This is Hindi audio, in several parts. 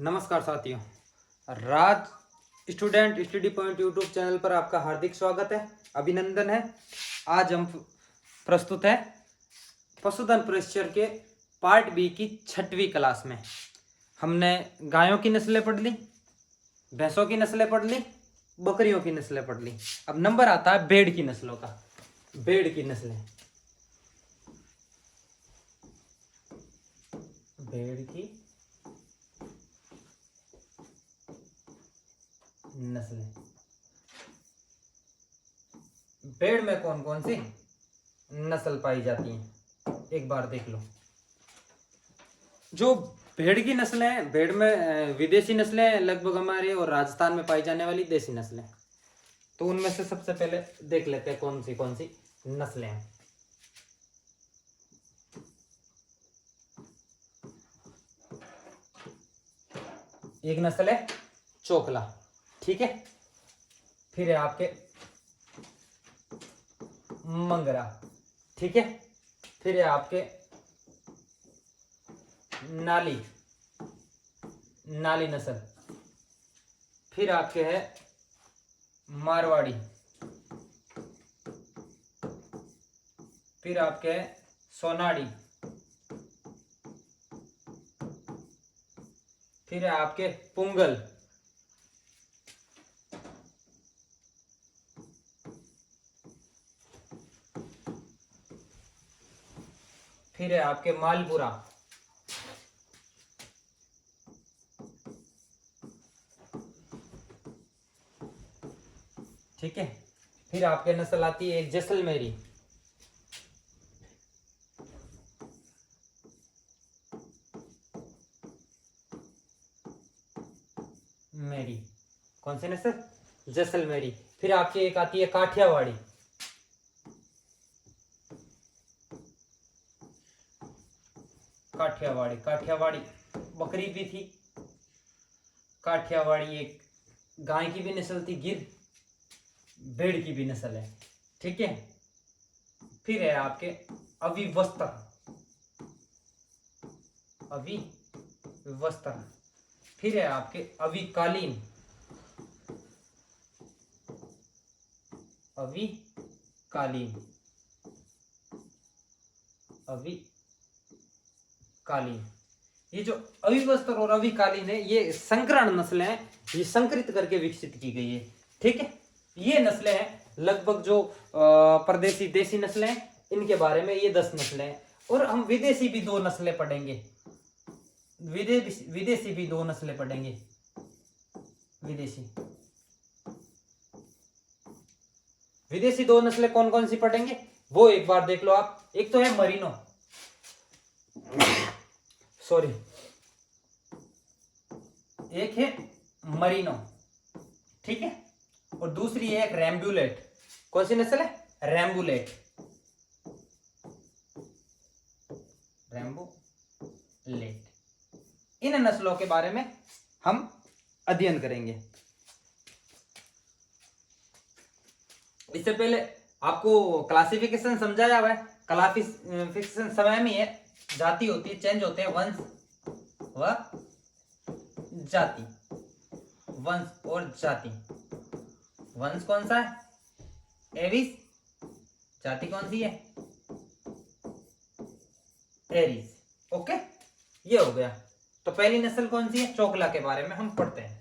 नमस्कार साथियों, Raj student study point YouTube channel पर आपका हार्दिक स्वागत है, अभिनंदन है। आज हम प्रस्तुत हैं पशुधन प्रशिक्षण के पार्ट बी की 6वीं क्लास में। हमने गायों की नस्लें पढ़ ली, भैंसों की नस्लें पढ़ ली, बकरियों की नस्लें पढ़ ली। अब नंबर आता है भेड़ की नस्लों का। भेड़ की नस्लें, भेड़ की नस्लें। भेड़ में कौन कौन सी नस्ल पाई जाती हैं, एक बार देख लो। जो भेड़ की नस्लें हैं, भेड़ में विदेशी नस्लें लगभग हमारे और राजस्थान में पाई जाने वाली देसी नस्लें। तो उनमें से सबसे पहले देख लेते हैं कौन सी नस्लें हैं। एक नस्ल है चोकला, ठीक है। फिर है आपके मंगरा, ठीक है। फिर है आपके नाली, नाली नस्ल। फिर आपके है मारवाड़ी। फिर आपके है सोनाड़ी। फिर है आपके पुंगल। फिर है आपके मालपुरा। ठीक है। फिर आपके नस्ल आती है एक जैसलमेरी। मेरी कौन सी नस्ल? जैसलमेरी। फिर आपकी एक आती है काठियावाड़ी। काठियावाड़ी, काठियावाड़ी बकरी भी थी। काठियावाड़ी एक गाय की भी नस्ल थी, गिर। भेड़ की भी नस्ल है, ठीक है। फिर है आपके अविवस्त्र, अविवस्त्र। फिर है आपके अविकालीन, अविकालीन, अविकालीन। ये जो अविवस्त्र और अविकालीन है, ये संकरण नस्लें हैं। ये संकरित करके विकसित की गई है, ठीक है। ये नस्लें हैं लगभग जो परदेसी देसी नस्लें हैं, इनके बारे में ये 10 नस्लें हैं। और हम विदेशी भी 2 नस्लें पढ़ेंगे, विदेशी भी 2 नस्लें पढ़ेंगे। विदेशी 2 नस्लें कौन कौन सी पढ़ेंगे वो एक बार देख लो आप। एक तो है मरीनो, सॉरी, एक है मरीनो, ठीक है। और दूसरी है एक रैम्बुलेट। कौन सी नस्ल है? रैम्बुलेट, रैम्बुलेट। इन नस्लों के बारे में हम अध्ययन करेंगे। इससे पहले आपको क्लासिफिकेशन समझाया हुआ है। क्लासिफिकेशन समय में है, जाति होती है, चेंज होते हैं वंश व जाति। वंश और जाति। वंश कौन सा है? एविस। जाति कौन सी है? एरिस। ओके, ये हो गया। तो पहली नस्ल कौन सी है? चोकला के बारे में हम पढ़ते हैं।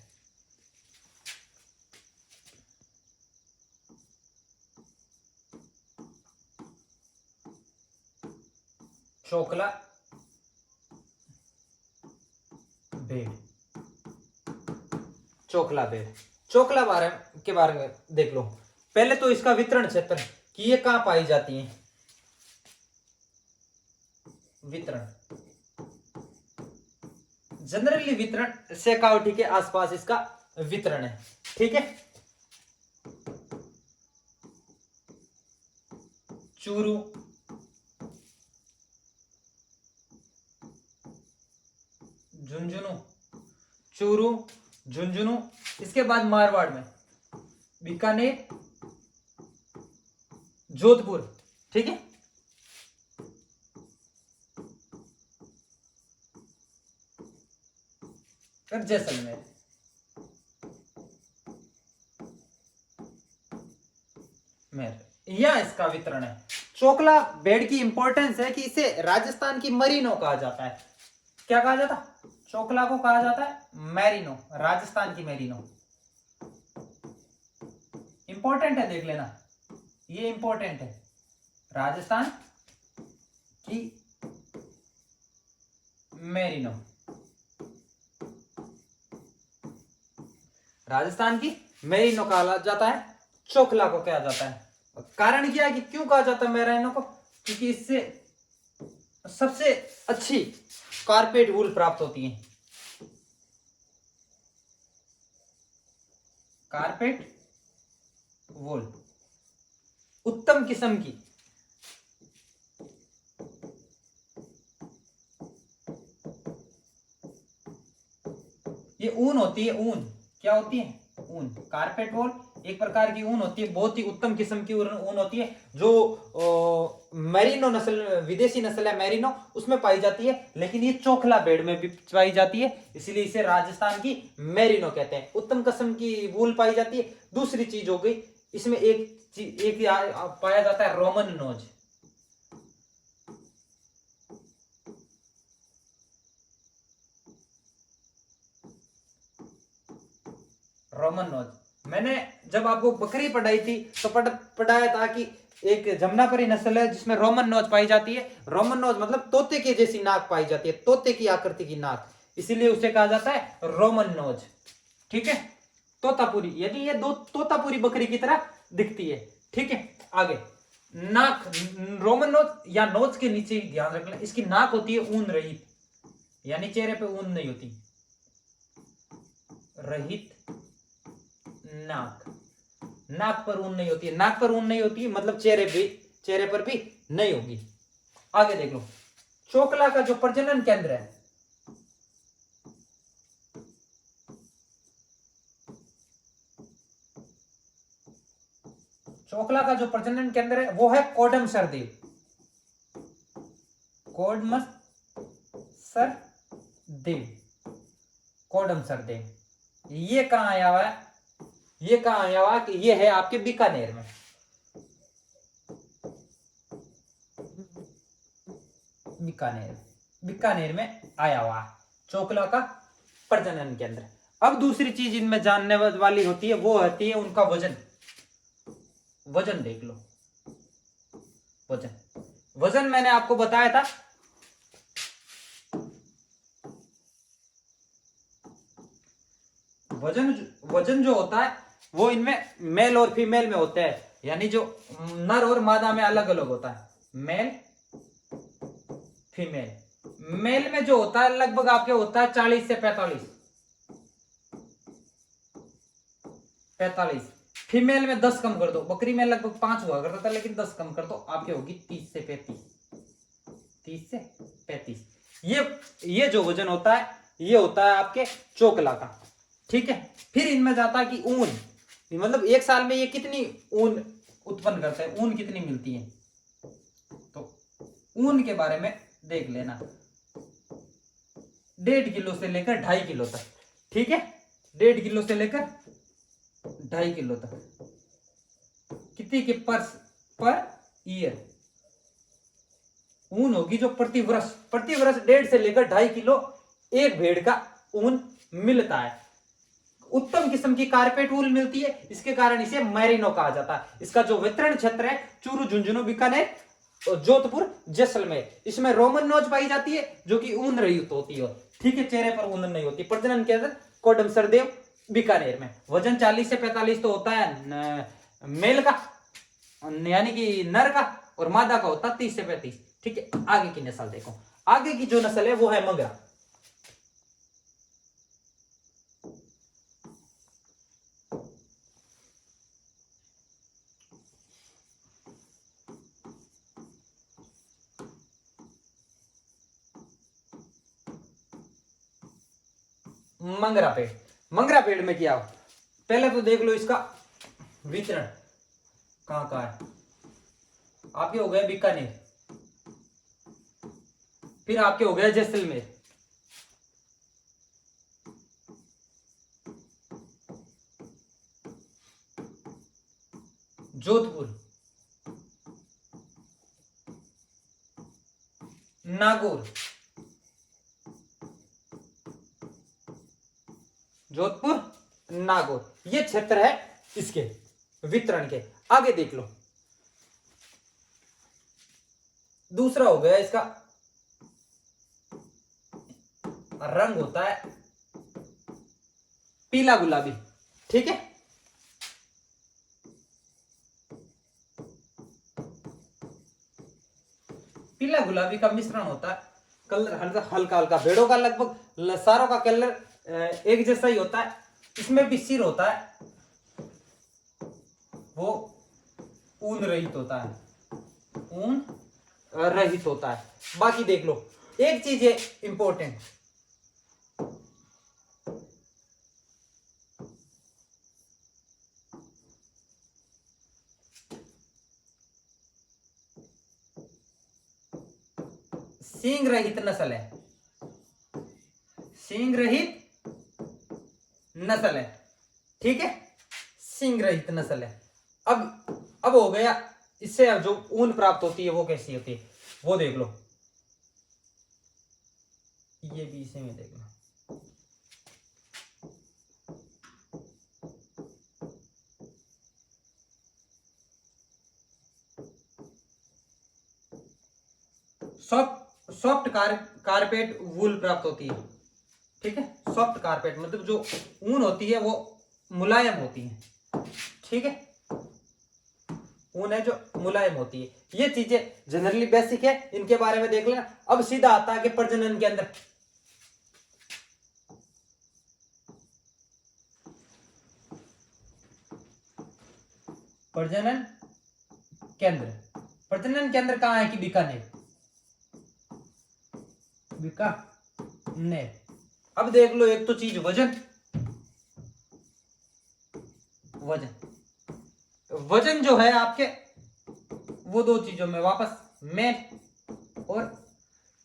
चोकला भेड़, चोकला भेड़। चोकला के बारे में देख लो। पहले तो इसका वितरण क्षेत्र कि ये कहां पाई जाती है। वितरण, जनरली वितरण शेखावटी के आसपास इसका वितरण है, ठीक है। चूरू, झुंझुनू, चूरू, झुंझुनू। इसके बाद मारवाड़ में बीकानेर, जोधपुर, ठीक है। फिर जैसलमेर। यह इसका वितरण है। चोकला बेड की इंपॉर्टेंस है कि इसे राजस्थान की मरीनो कहा जाता है। क्या कहा जाता? चोकला को कहा जाता है मैरिनो, राजस्थान की मैरिनो। इंपॉर्टेंट है, देख लेना, ये इंपॉर्टेंट है। राजस्थान की मैरिनो, राजस्थान की मैरिनो कहा जाता है। चोकला को कहा जाता है। कारण क्या है कि क्यों कहा जाता है मैरिनो को? क्योंकि इससे सबसे अच्छी कारपेट वूल प्राप्त होती है। कारपेट वूल उत्तम किस्म की, ये ऊन होती है। ऊन क्या होती है? ऊन। कारपेट वूल एक प्रकार की ऊन होती है, बहुत ही उत्तम किस्म की ऊन होती है, जो मैरिनो नस्ल, विदेशी नस्ल है मैरिनो, उसमें पाई जाती है। लेकिन ये चोखला बेड में भी पाई जाती है, इसलिए इसे राजस्थान की मैरिनो कहते हैं। उत्तम किस्म की वूल पाई जाती है। दूसरी चीज हो गई, इसमें एक पाया जाता है रोमन नोज। Roman knows. मैंने जब आपको बकरी पढ़ाई थी तो पढ़ाया था कि एक जमुनापरी नस्ल है जिसमें रोमन नोज पाई जाती है। रोमन नोज मतलब तोते के जैसी नाक पाई जाती है, तोते की आकृति की नाक, इसीलिए उसे कहा जाता है रोमन नोज। ठीक है, तोतापुरी, यानी ये दो तोतापुरी बकरी की तरह दिखती है। ठीक है, आगे नाक, रोमन नोज या नोज के नीचे ध्यान रखना, इसकी नाक होती है ऊन रहित, यानी चेहरे पे ऊन नहीं होती, रहित नाक। नाक पर ऊन नहीं होती है, नाक पर ऊन नहीं होती है मतलब चेहरे पर भी नहीं होगी। आगे देख लो, चोकला का जो प्रजनन केंद्र है, चोकला का जो प्रजनन केंद्र है वो है कोडम सरदेव। कोडम सरदेव, कोडम सरदेव। ये कहां आया हुआ है? ये कहां आया हुआ कि ये है आपके बीकानेर में। बीकानेर में आया हुआ चोकला का प्रजनन केंद्र। अब दूसरी चीज इनमें जानने वाली होती है, वो होती है उनका वजन। वजन देख लो, वजन मैंने आपको बताया था, वजन जो होता है वो इनमें मेल और फीमेल में होता है, यानी जो नर और मादा में अलग अलग होता है, मेल फीमेल। मेल में जो होता है लगभग आपके होता है 40 से 45। फीमेल में 10 कम कर दो, बकरी में लगभग 5 हुआ करता था, लेकिन 10 कम कर दो, आपके होगी 30 से 35। ये जो वजन होता है ये होता है आपके चोकला का। ठीक है, फिर इनमें जाता है कि ऊन, मतलब एक साल में ये कितनी ऊन उत्पन्न करते हैं, ऊन कितनी मिलती है, तो ऊन के बारे में देख लेना, 1.5 किलो से लेकर 2.5 किलो तक। ठीक है, 1.5 किलो से लेकर 2.5 किलो तक कितनी की पर ईयर ऊन होगी जो प्रति वर्ष 1.5 से लेकर 2.5 किलो एक भेड़ का ऊन मिलता है। उत्तम किस्म की कारपेट वूल मिलती है, इसके कारण इसे मैरिनो कहा जाता है। इसका जो वितरण क्षेत्र है चूरू, झुंझुनू, बीकानेर, जोधपुर, जैसलमेर, इसमें रोमन नोज पाई जाती है जो कि ऊन रहित होती है। ठीक है, चेहरे पर ऊन नहीं होती। प्रजनन केंद्र कोडम सरदेव, बीकानेर में। वजन 40 से 45 तो होता है मेल का, यानी कि नर का, और मादा का होता है 30 से 35। ठीक है, आगे की नस्ल देखो। आगे की जो नस्ल है वो है मंगरा। मंगरा पेड़ में क्या हो, पहले तो देख लो इसका वितरण कहां कहां है। आपके हो गए बीकानेर, फिर आपके हो गए जैसलमेर, जोधपुर, नागौर, जोधपुर, नागौर, ये क्षेत्र है इसके वितरण के। आगे देख लो, दूसरा हो गया इसका रंग होता है पीला गुलाबी, ठीक है। पीला गुलाबी का मिश्रण होता है, कलर हल्का हल्का, भेड़ों का लगभग सारों का कलर एक जैसा ही होता है। इसमें भी सिर होता है, वो ऊन रहित होता है, ऊन रहित होता है। बाकी देख लो, एक चीज है इंपॉर्टेंट, सींग रहित नस्ल है, सींग रहित नस्ल है, ठीक है, सींग रहित नस्ल है। अब हो गया, इससे अब जो ऊन प्राप्त होती है वो कैसी होती है वो देख लो, ये भी इसी में देख लो। सॉफ्ट कारपेट वूल प्राप्त होती है, ठीक है। सॉफ्ट कारपेट मतलब जो ऊन होती है वो मुलायम होती है, ठीक है, ऊन है जो मुलायम होती है। ये चीजें जनरली बेसिक है, इनके बारे में देख लेना। अब सीधा आता है कि प्रजनन के अंदर, प्रजनन केंद्र, प्रजनन केंद्र कहां है कि बीकानेर, बीकानेर। अब देख लो, एक तो चीज वजन, वजन जो है आपके वो दो चीजों में वापस मेल और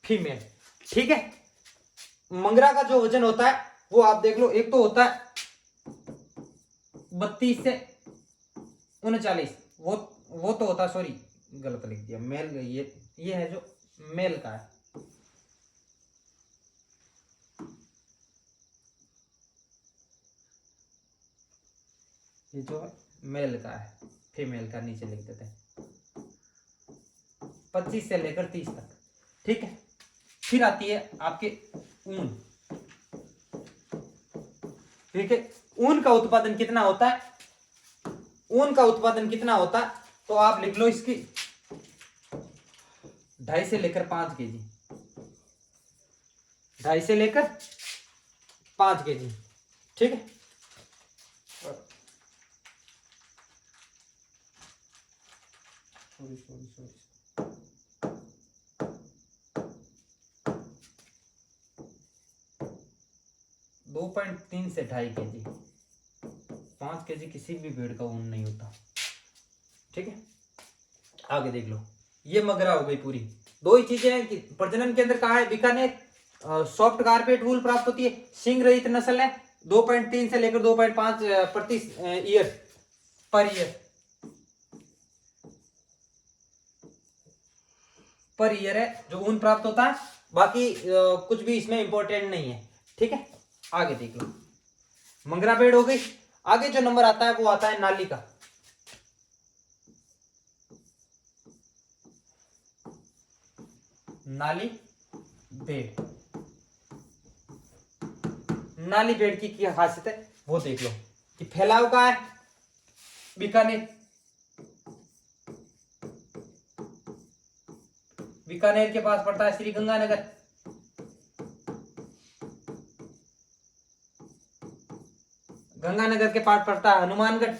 फीमेल, ठीक है। मंगरा का जो वजन होता है वो आप देख लो, एक तो होता है 32 से 39, वो तो होता, सॉरी गलत लिख दिया, मेल, ये है जो मेल का है, ये जो है मेल का है, फीमेल का नीचे लिख देते हैं 25 से लेकर 30 तक, ठीक है। फिर आती है आपके ऊन, ठीक है। ऊन का उत्पादन कितना होता है, ऊन का उत्पादन कितना होता है तो आप लिख लो इसकी 2.5 से लेकर 5 केजी, 2.5 से लेकर 5 केजी, ठीक है। सॉरी 2.3 से 2.5 केजी, 5 केजी किसी भी भेड़ का ऊन नहीं होता, ठीक है। आगे देख लो, ये मगरा हो गई पूरी। दो ही चीजें हैं कि प्रजनन केंद्र कहाँ है, बीकानेर, सॉफ्ट कारपेट वूल प्राप्त होती है, सींग रहित नस्ल है, 2.3 से लेकर 2.5 प्रति ईयर पर ईयर है जो ऊन प्राप्त होता है। बाकी कुछ भी इसमें इंपॉर्टेंट नहीं है, ठीक है। आगे देख लो, मंगरा भेड़ हो गई। आगे जो नंबर आता है वो आता है नाली का, नाली भेड़। नाली भेड़ की क्या खासियत है वो देख लो कि फैलाव का है, बीकानेर, बीकानेर के पास पड़ता है श्री गंगानगर, गंगानगर के पास पड़ता है हनुमानगढ़,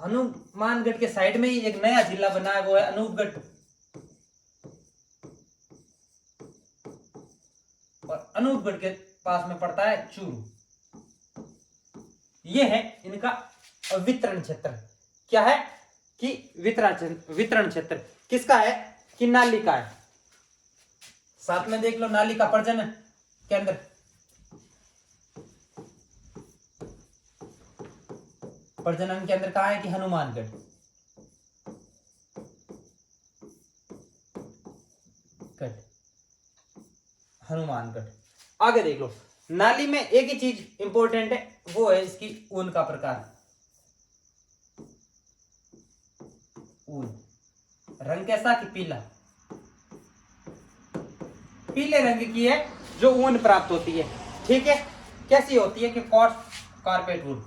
हनुमानगढ़ के साइड में ही एक नया जिला बना है वो है अनूपगढ़, और अनूपगढ़ के पास में पड़ता है चूरू। ये है इनका वितरण क्षेत्र। क्या है कि वितरण क्षेत्र किसका है कि नाली का है। साथ में देख लो नाली का प्रजनन केंद्र, प्रजनन केंद्र कहाँ है कि हनुमानगढ़। हनुमानगढ़। आगे देख लो, नाली में एक ही चीज इंपॉर्टेंट है, वो है इसकी ऊन का प्रकार। ऊन रंग कैसा कि पीला, पीले रंग की है जो ऊन प्राप्त होती है। ठीक है, कैसी होती है कि कॉर्स कारपेट वूल।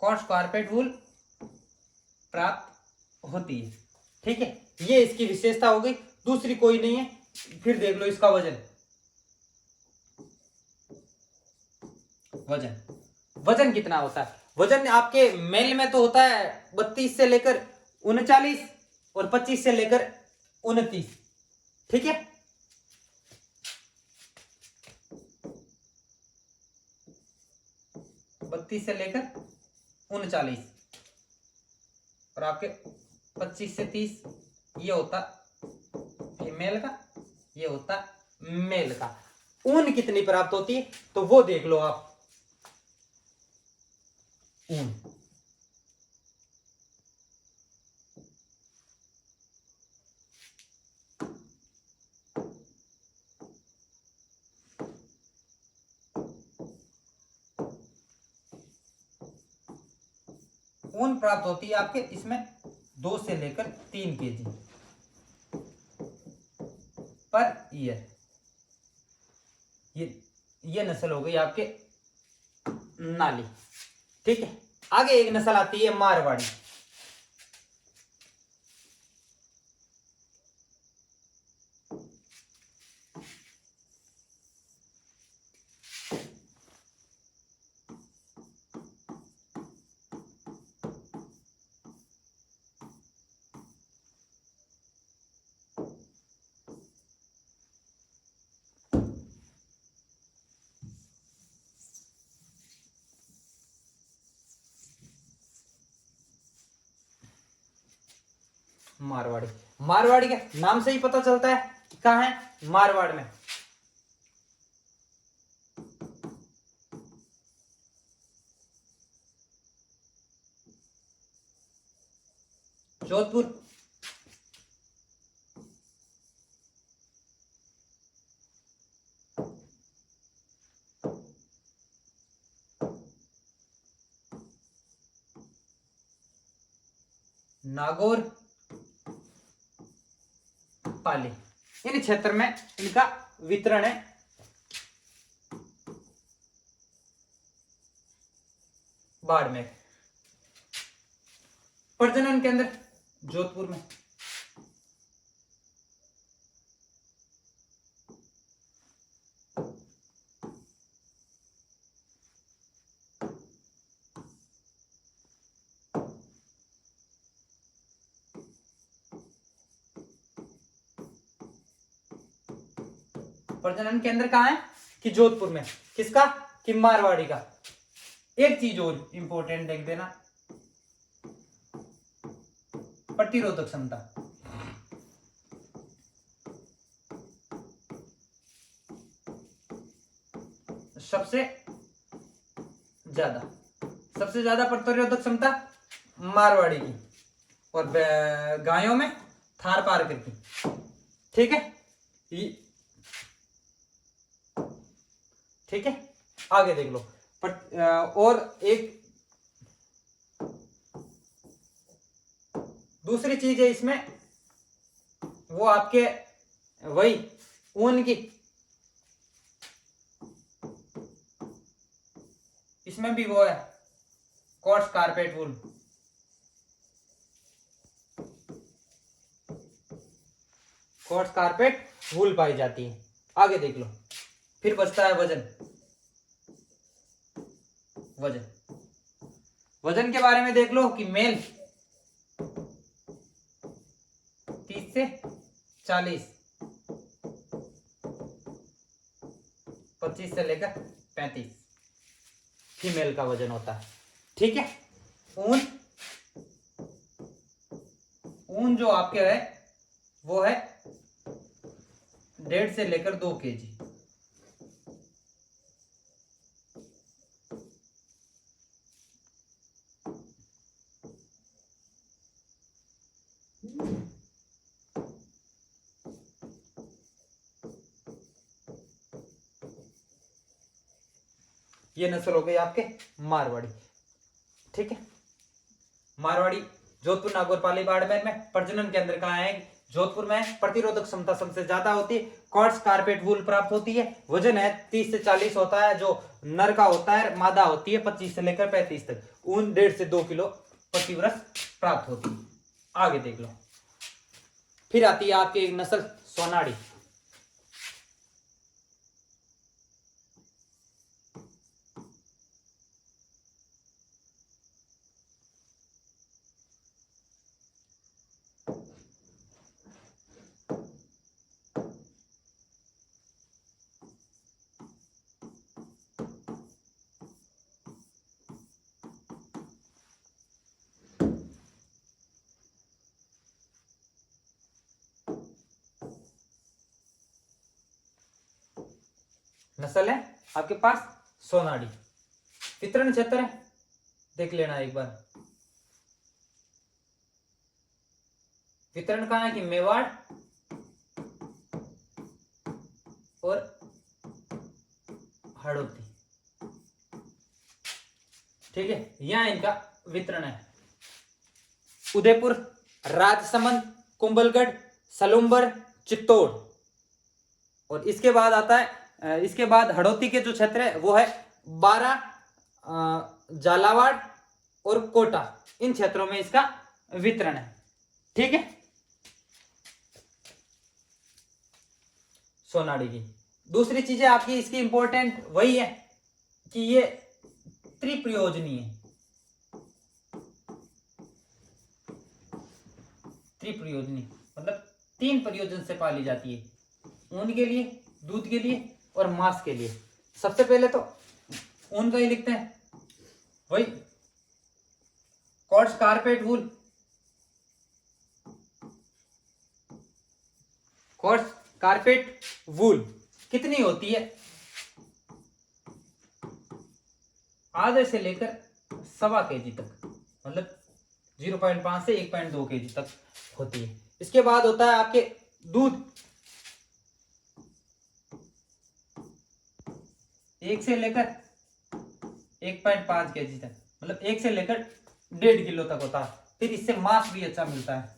कॉर्स कारपेट वूल प्राप्त होती है। ठीक है, ये इसकी विशेषता हो गई, दूसरी कोई नहीं है। फिर देख लो इसका वजन। वजन वजन कितना होता है? वजन आपके मेल में तो होता है 32 से लेकर 39 और 25 से लेकर 29। ठीक है, बत्तीस से लेकर 39 और आपके 25 से 30 ये होता फीमेल का, ये होता मेल का। ऊन कितनी प्राप्त होती है तो वो देख लो आप। ऊन ऊन प्राप्त होती है आपके इसमें 2 से लेकर 3 केजी पर ईयर। ये नस्ल हो गई आपके नाली। ठीक है, आगे एक नस्ल आती है मारवाड़ी। मारवाड़ी, मारवाड़ी के नाम से ही पता चलता है कि कहाँ है, मारवाड़ में। जोधपुर, नागौर, पाली, इन क्षेत्र में इनका वितरण है। बाड़मेर। प्रजनन केंद्र जोधपुर में। प्रजनन केंद्र कहाँ है कि जोधपुर में। किसका कि मारवाड़ी का। एक चीज और इंपॉर्टेंट देख देना, प्रतिरोधक क्षमता। सबसे ज्यादा प्रतिरोधक क्षमता मारवाड़ी की और गायों में थार पारकर की। ठीक है, ठीक है, आगे देख लो। और एक दूसरी चीज है इसमें, वो आपके वही ऊन की, इसमें भी वो है कॉर्स कारपेट वूल। कॉर्स कारपेट वूल पाई जाती है। आगे देख लो, फिर बचता है वजन। वजन के बारे में देख लो कि मेल 30 से 40, 25 से लेकर 35 फीमेल का वजन होता है। ठीक है, ऊन जो आपके है वो है 1.5 से लेकर 2 kg। ये नस्ल हो गई आपके मारवाड़ी। ठीक है, मारवाड़ी जोधपुर, नागौर, पाली, बाड़मेर में। प्रजनन केंद्र कहाँ है? जोधपुर में है। प्रतिरोधक क्षमता सबसे ज्यादा होती है। कॉर्ड्स कारपेट वूल प्राप्त होती है। वजन है 30 से 40 होता है जो नर का होता है। मादा होती है 25 से लेकर 35 तक। ऊन 1.5 से 2 किलो प्रति वर्ष प्राप्त होती है। आगे देख लो। फिर आती है आपकी एक नस्ल सोनाड़ी। नस्ल है आपके पास सोनाड़ी। वितरण क्षेत्र है, देख लेना एक बार। वितरण कहाँ है कि मेवाड़ और हड़ौती। ठीक है, यहां इनका वितरण है। उदयपुर, राजसमंद, कुंभलगढ़, सलूम्बर, चित्तौड़। और इसके बाद आता है, इसके बाद हड़ौती के जो क्षेत्र है वो है 12, झालावाड़ और कोटा। इन क्षेत्रों में इसका वितरण है। ठीक है, सोनाड़ी की दूसरी चीजें आपकी इसकी इंपॉर्टेंट वही है कि ये त्रिप्रयोजनी है। त्रिप्रयोजनी मतलब 3 प्रयोजन से पाली जाती है। ऊन के लिए, दूध के लिए और मांस के लिए। सबसे पहले तो ऊन का ही लिखते हैं, वही कॉर्ड्स कारपेट वूल। कॉर्ड्स कारपेट वूल कितनी होती है? आधे से लेकर 1.25 kg तक, मतलब 0.5 से 1.2 kg तक होती है। इसके बाद होता है आपके दूध। 1 से लेकर 1.5 kg तक, मतलब 1 से लेकर 1.5 किलो तक होता है। फिर इससे मांस भी अच्छा मिलता है।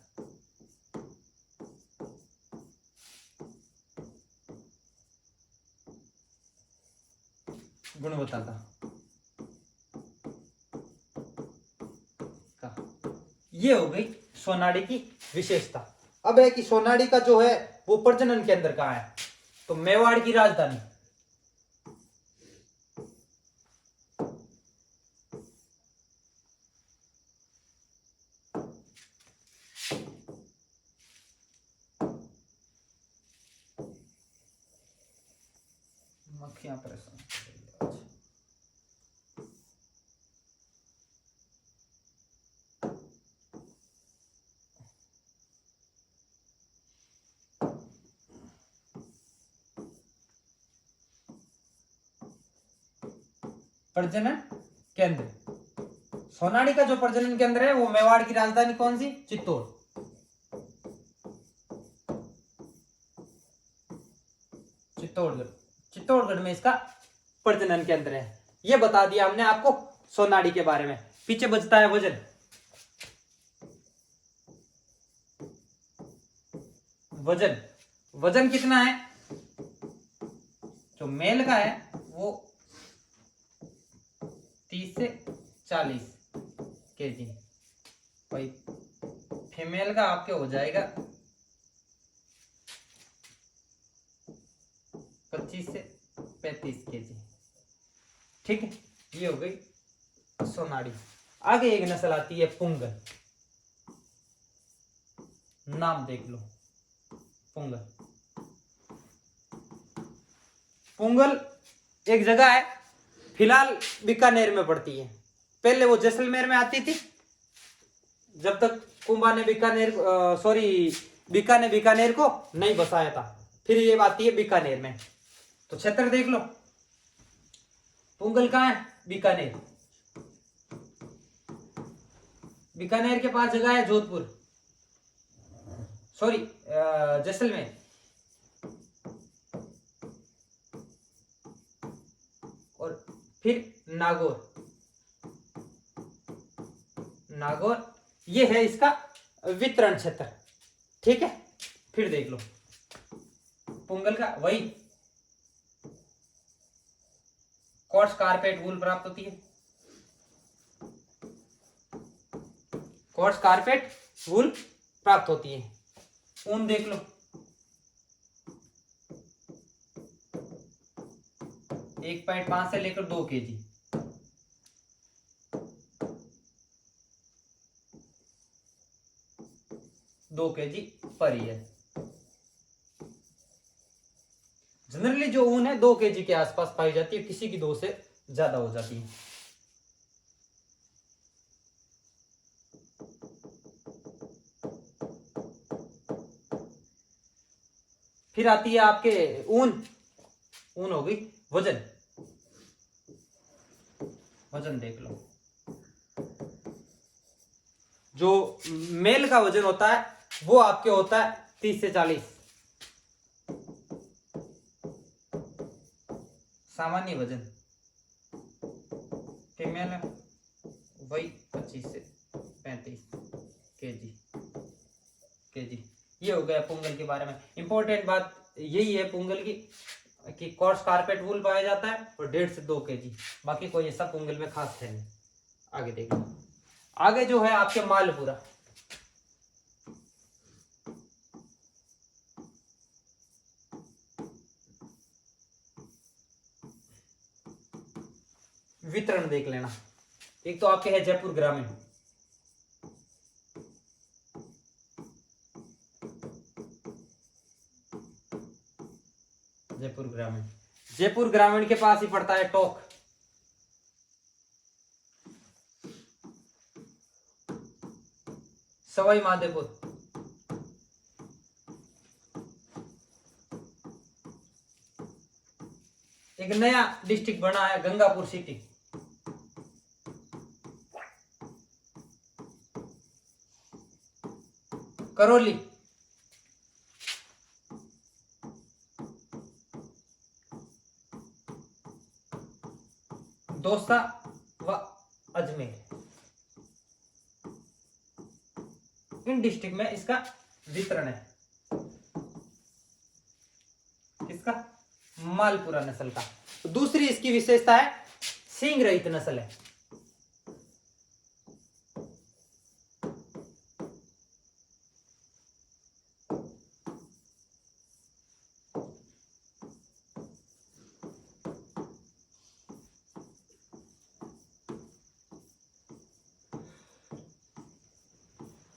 गुणवत्ता का ये हो गई सोनाड़ी की विशेषता। अब है कि सोनाड़ी का जो है वो प्रजनन केंद्र कहाँ है? तो मेवाड़ की राजधानी। मक्खियां परेशान। प्रजनन केंद्र, सोनाड़ी का जो प्रजनन केंद्र है वो मेवाड़ की राजधानी कौन सी? चित्तौड़। चित्तौड़गढ़। चित्तौड़गढ़ में इसका प्रजनन केंद्र है। ये बता दिया हमने आपको सोनाड़ी के बारे में। पीछे बचता है वजन। वजन, वजन कितना है? जो मेल का है वो 30 से 40 kg। भाई फीमेल का आपके हो जाएगा 25 से 35 kg। ठीक है, ये हो गई सोनाड़ी। आगे एक नस्ल आती है पुंगल। नाम देख लो, पुंगल। पुंगल एक जगह है, फिलहाल बीकानेर में पड़ती है। पहले वो जैसलमेर में आती थी, जब तक कुंभा ने बीकानेर को नहीं बसाया था। फिर ये आती है बीकानेर में। तो क्षेत्र देख लो, पुंगल कहाँ है? बीकानेर। बीकानेर के पास जगह है जोधपुर, सॉरी जैसलमेर। और फिर नागौर, नागौर ये है इसका वितरण क्षेत्र। ठीक है, फिर देख लो पुंगल का वही कॉर्ड्स कारपेट वूल प्राप्त होती है, कॉर्ड्स कारपेट वूल प्राप्त होती है। ऊन देख लो, 1.5 से लेकर 2 kg। Per year. जनरली जो ऊन है 2 kg के आसपास पाई जाती है, किसी की 2 से ज्यादा हो जाती है। फिर आती है आपके ऊन हो गई वजन। वजन देख लो, जो मेल का वजन होता है वो आपके होता है 30 से 40। सामान्य वजन फीमेल है वही 25 से 35 केजी। ये हो गया पुंगल के बारे में। इंपॉर्टेंट बात यही है पुंगल की कि कॉर्ड्स कारपेट वूल पाया जाता है और 1.5 से 2 kg। बाकी कोई ऐसा पुंगल में खास है नहीं। आगे देखिए, आगे जो है आपके मालपुरा। वितरण देख लेना। एक तो आपके है जयपुर ग्रामीण, जयपुर ग्रामीण। जयपुर ग्रामीण के पास ही पड़ता है टोक। सवाई माधोपुर, एक नया डिस्ट्रिक्ट बना है गंगापुर सिटी। करौली, दौसा व अजमेर, इन डिस्ट्रिक्ट में इसका वितरण है। इसका मालपुरा नस्ल का। दूसरी इसकी विशेषता है सींग रहित नस्ल है।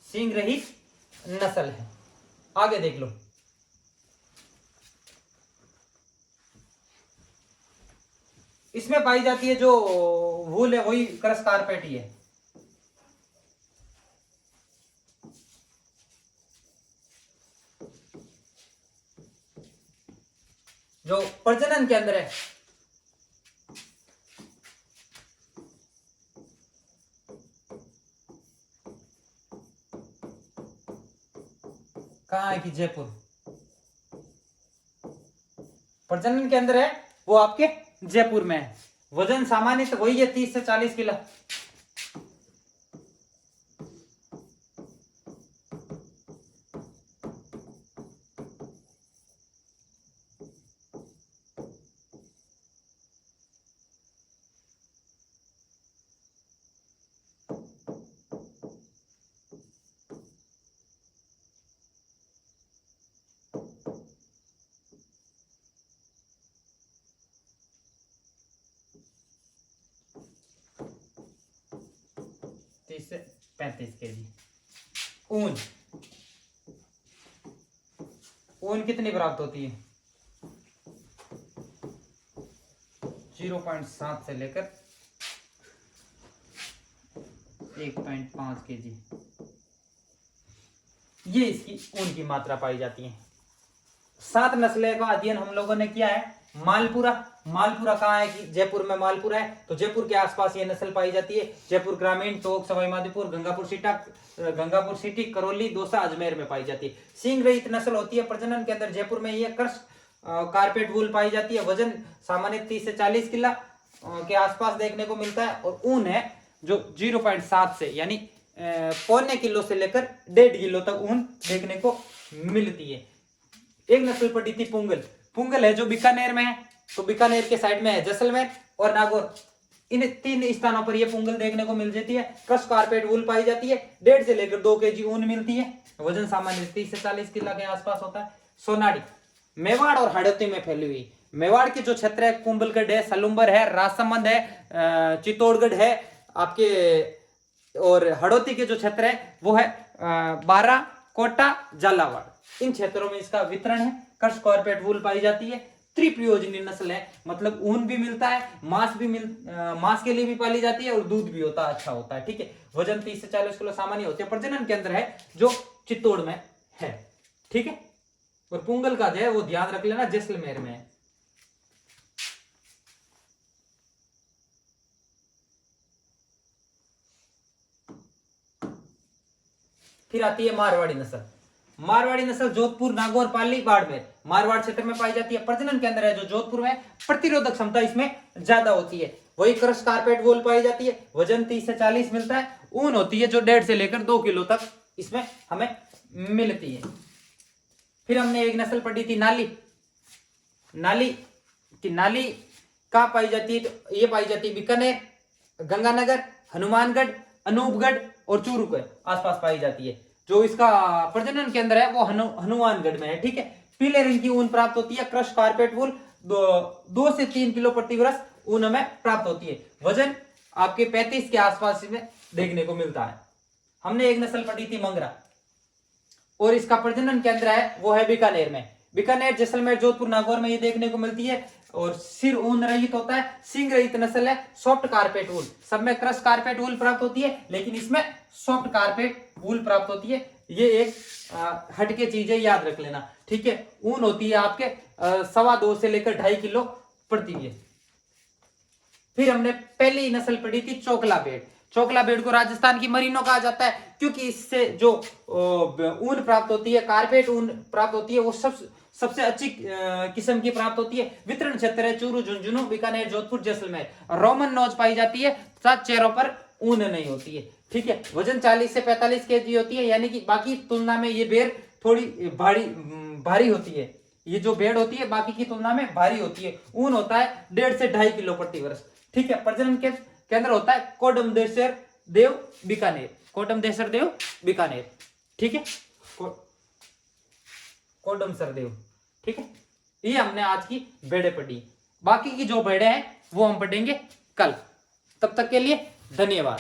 सींग रहित नस्ल है। आगे देख लो, इसमें पाई जाती है जो वूल है वही क्रस कारपेट ही है। जो प्रजनन के अंदर है कहाँ है कि जयपुर, प्रजनन के अंदर है वो आपके जयपुर में है। वजन सामान्य तो वही है 30 से 40 किलो। से 35 केजी। ऊन, ऊन कितनी प्राप्त होती है? 0.7 से लेकर 1.5 केजी, ये इसकी ऊन की मात्रा पाई जाती है। 7 नस्लें का अध्ययन हम लोगों ने किया है। मालपुरा, मालपुरा कहाँ है कि जयपुर में मालपुरा है, तो जयपुर के आसपास ये नस्ल पाई जाती है। जयपुर ग्रामीण, टोंक, सवाई माधोपुर, गंगापुर सिटी, करौली, दौसा, अजमेर में पाई जाती है। सींग रहित नस्ल होती है। प्रजनन के अंदर जयपुर में ये क्रश कारपेट वूल पाई जाती है। वजन सामान्य 30 से 40 किलो के आसपास देखने को मिलता है। और ऊन है जो 0.7 से यानी पौने किलो से लेकर 1.5 किलो तक ऊन देखने को मिलती है। एक नस्ल पड़ी थी पुंगल। पुंगल है जो बीकानेर में है, तो बीकानेर के साइड में है जैसलमेर और नागौर, इन 3 स्थानों पर यह पुंगल देखने को मिल जाती है। क्रश कारपेट वूल पाई जाती है। 1.5 से लेकर 2 kg ऊन मिलती है। वजन सामान्य 30 से 40 किलो के आसपास होता है। सोनाड़ी मेवाड़ और हड़ौती में फैली हुई। मेवाड़ के जो क्षेत्र है कुंभलगढ़ है, सलुम्बर है, राजसमंद है, चित्तौड़गढ़ है आपके, और हड़ौती के जो क्षेत्र है वो है बारा, कोटा, झालावाड़, इन क्षेत्रों में इसका वितरण है। क्रश कारपेट वूल पाई जाती है। त्रिप्रयोजनी नस्ल है, मतलब ऊन भी मिलता है, मांस के लिए भी पाली जाती है और दूध भी होता है, अच्छा होता है। ठीक है, वजन 30 से 40 किलो सामान्य होती है। प्रजनन के अंदर है जो चित्तौड़ में है। ठीक है, और पुंगल का जो है वो ध्यान रख लेना जैसलमेर में है। फिर आती है मारवाड़ी नस्ल। मारवाड़ी नस्ल जोधपुर, नागौर, पाली, बाड़मेर, मारवाड़ क्षेत्र में पाई जाती है। प्रजनन के अंदर है जो जोधपुर में, प्रतिरोधक क्षमता इसमें ज्यादा होती है। वही क्रश कारपेट वूल पाई जाती है। वजन 30 से 40 मिलता है। ऊन होती है जो 1.5 से लेकर 2 किलो तक इसमें हमें मिलती है। फिर हमने एक नस्ल पढ़ी थी नाली। नाली कहाँ पाई जाती है, तो ये पाई जाती है बीकानेर, गंगानगर, हनुमानगढ़, अनूपगढ़ और चूरू के आसपास पाई जाती है। जो इसका प्रजनन के अंदर है वो हनुमानगढ़ में है। ठीक है, पीले रंग की ऊन प्राप्त होती है। क्रश कारपेट वूल 2 से 3 किलो प्रति वर्ष ऊन हमें प्राप्त होती है। वजन आपके 35 के आसपास में देखने को मिलता है। हमने एक नस्ल पढ़ी थी मंगरा, और इसका प्रजनन के अंदर है वो है बीकानेर में। बीकानेर, जैसलमेर, जोधपुर, नागौर में ये देखने को मिलती है। और सिर ऊन रहित होता है। सींग रहित नस्ल है। सॉफ्ट कारपेट वूल, सब में क्रश कारपेट वूल प्राप्त होती है, लेकिन इसमें सॉफ्ट कारपेट वूल प्राप्त होती है। ये एक हटके चीज है, याद रख लेना। ठीक है, ऊन होती है आपके 2.25 से लेकर 2.5 किलो प्रति है। फिर हमने पहली नस्ल पढ़ी थी चोकला भेड़। चोकला भेड़ को राजस्थान की मरीनो कहा जाता है, क्योंकि इससे जो ऊन प्राप्त होती है, कारपेट ऊन प्राप्त होती है, वो सबसे अच्छी किस्म की प्राप्त होती है। वितरण क्षेत्र है चूरू, झुंझुनू, बीकानेर, जोधपुर, जैसलमेर। रोमन नोज पाई जाती है, साथ चेहरों पर ऊन नहीं होती है। ठीक है, वजन 40 से 45 kg होती है, यानी कि बाकी तुलना में ये भेड़ थोड़ी भारी होती है। ये जो भेड़ होती है बाकी की तुलना में भारी होती है। ऊन होता है 1.5 से 2.5 किलो प्रति वर्ष। ठीक है, प्रजनन के अंदर होता है कोडमदेसर देव, बीकानेर, कोडमदेसर देव, बीकानेर। ठीक है, कोडमसर देव। ठीक है, ये हमने आज की भेड़ें पढ़ी। बाकी की जो भेड़ें हैं वो हम पढ़ेंगे कल। तब तक के लिए धन्यवाद।